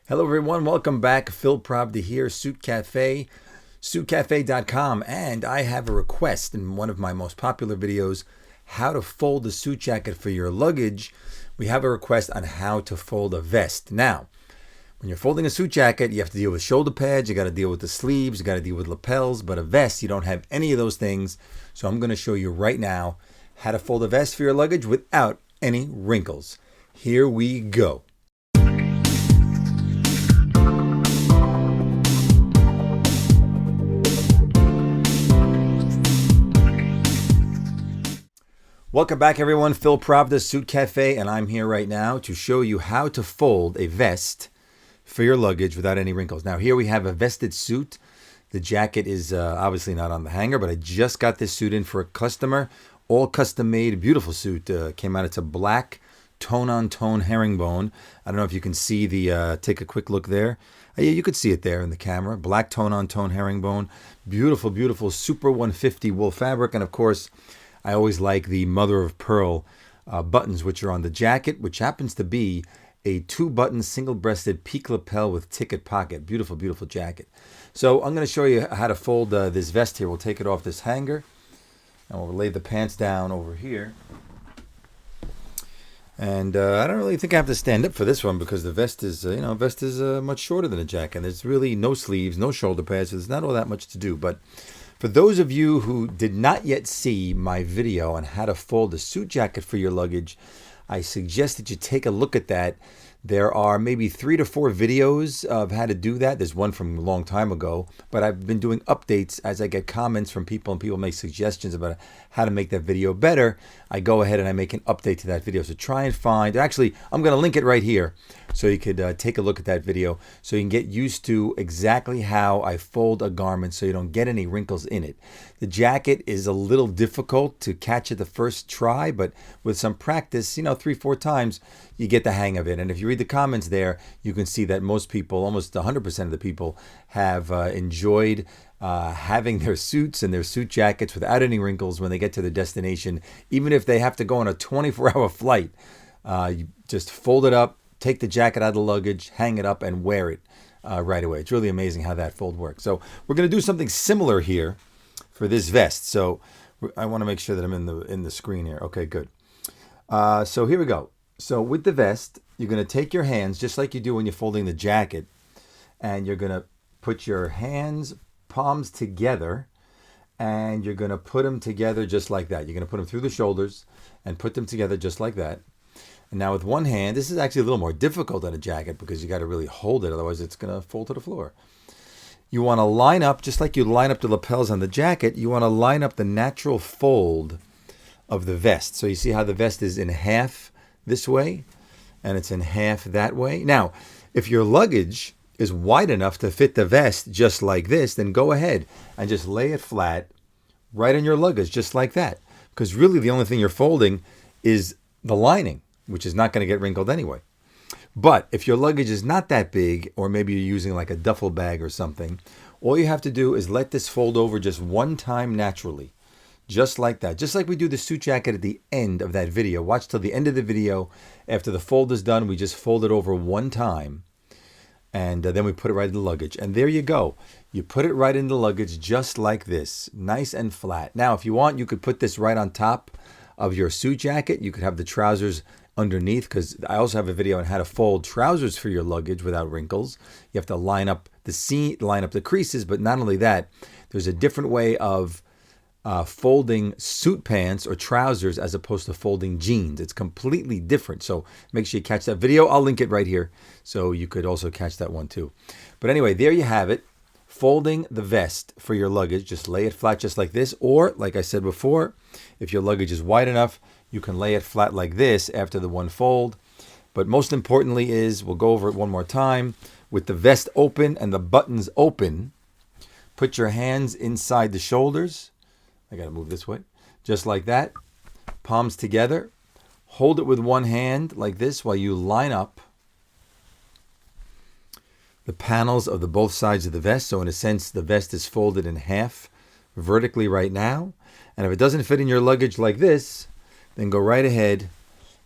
Hello everyone, welcome back. Phil Pravda here, Suit Cafe, suitcafe.com, and I have a request in one of my most popular videos, how to fold a suit jacket for your luggage. We have a request on how to fold a vest. Now, when you're folding a suit jacket, you have to deal with shoulder pads, you got to deal with the sleeves, you got to deal with lapels, but a vest, you don't have any of those things. So I'm going to show you right now how to fold a vest for your luggage without any wrinkles. Here we go. Welcome back everyone, Phil Pravda, Suit Cafe, and I'm here right now to show you how to fold a vest for your luggage without any wrinkles. Now here we have a vested suit. The jacket is obviously not on the hanger, but I just got this suit in for a customer. All custom made, beautiful suit. Came out, it's a black tone-on-tone herringbone. I don't know if you can see the, take a quick look there. Yeah, you could see it there in the camera. Black tone-on-tone herringbone. Beautiful, beautiful Super 150 wool fabric, and of course, I always like the mother of pearl buttons, which are on the jacket, which happens to be a 2-button single-breasted peak lapel with ticket pocket. Beautiful, beautiful jacket. So I'm going to show you how to fold this vest here. We'll take it off this hanger, and we'll lay the pants down over here. And I don't really think I have to stand up for this one because the vest is, much shorter than a jacket. There's really no sleeves, no shoulder pads, so there's not all that much to do. But for those of you who did not yet see my video on how to fold a suit jacket for your luggage, I suggest that you take a look at that. There are maybe 3 to 4 videos of how to do that. There's one from a long time ago, but I've been doing updates as I get comments from people and people make suggestions about how to make that video better. I go ahead and I make an update to that video. So try and find, actually, I'm going to link it right here so you could take a look at that video so you can get used to exactly how I fold a garment so you don't get any wrinkles in it. The jacket is a little difficult to catch at the first try, but with some practice, 3-4 times, you get the hang of it. And if you read the comments there, you can see that most people, almost 100% of the people, have enjoyed having their suits and their suit jackets without any wrinkles when they get to their destination. Even if they have to go on a 24-hour flight, you just fold it up, take the jacket out of the luggage, hang it up, and wear it right away. It's really amazing how that fold works. So we're going to do something similar here for this vest. So I want to make sure that I'm in the screen here. Okay, good. So here we go. So with the vest, you're going to take your hands, just like you do when you're folding the jacket, and you're going to put your hands, palms together, and you're going to put them together just like that. You're going to put them through the shoulders and put them together just like that. And now with one hand, this is actually a little more difficult on a jacket because you got to really hold it, otherwise it's going to fall to the floor. You want to line up, just like you line up the lapels on the jacket, you want to line up the natural fold of the vest. So you see how the vest is in half this way, and it's in half that way. Now, if your luggage is wide enough to fit the vest just like this, then go ahead and just lay it flat right on your luggage, just like that. Because really the only thing you're folding is the lining, which is not going to get wrinkled anyway. But if your luggage is not that big, or maybe you're using like a duffel bag or something, all you have to do is let this fold over just one time naturally. Just like that. Just like we do the suit jacket at the end of that video. Watch till the end of the video. After the fold is done, we just fold it over one time. And then we put it right in the luggage. And there you go. You put it right in the luggage just like this. Nice and flat. Now, if you want, you could put this right on top of your suit jacket. You could have the trousers underneath, because I also have a video on how to fold trousers for your luggage without wrinkles. You have to line up the seam, line up the creases. But not only that, there's a different way of folding suit pants or trousers as opposed to folding jeans. It's completely different. So make sure you catch that video. I'll link it right here so you could also catch that one too. But anyway, there you have it. Folding the vest for your luggage. Just lay it flat just like this. Or, like I said before, if your luggage is wide enough, you can lay it flat like this after the one fold. But most importantly is, we'll go over it one more time, with the vest open and the buttons open, put your hands inside the shoulders. I got to move this way. Just like that. Palms together. Hold it with one hand like this while you line up the panels of the both sides of the vest. So in a sense, the vest is folded in half vertically right now. And if it doesn't fit in your luggage like this, then go right ahead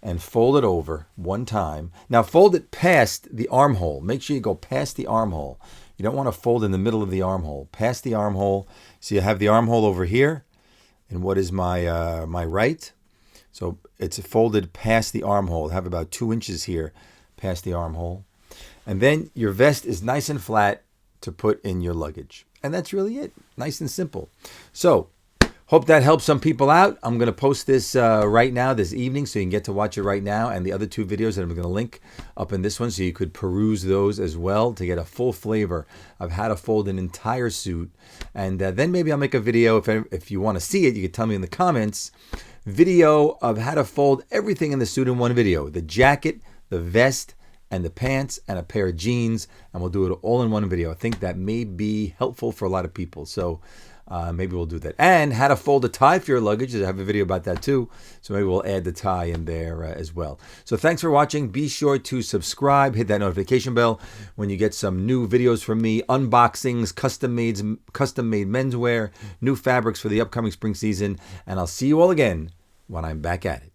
and fold it over one time. Now fold it past the armhole. Make sure you go past the armhole. You don't want to fold in the middle of the armhole. Past the armhole. So you have the armhole over here. And what is my my right? So it's folded past the armhole. I have about 2 inches here past the armhole. And then your vest is nice and flat to put in your luggage. And that's really it. Nice and simple. So hope that helps some people out. I'm going to post this right now, this evening, so you can get to watch it right now. And the other 2 videos that I'm going to link up in this one, so you could peruse those as well to get a full flavor of how to fold an entire suit. And then maybe I'll make a video, if you want to see it, you can tell me in the comments, video of how to fold everything in the suit in one video. The jacket, the vest, and the pants, and a pair of jeans. And we'll do it all in one video. I think that may be helpful for a lot of people. So maybe we'll do that. And how to fold a tie for your luggage. I have a video about that too. So maybe we'll add the tie in there as well. So thanks for watching. Be sure to subscribe. Hit that notification bell when you get some new videos from me. Unboxings, custom made menswear, new fabrics for the upcoming spring season. And I'll see you all again when I'm back at it.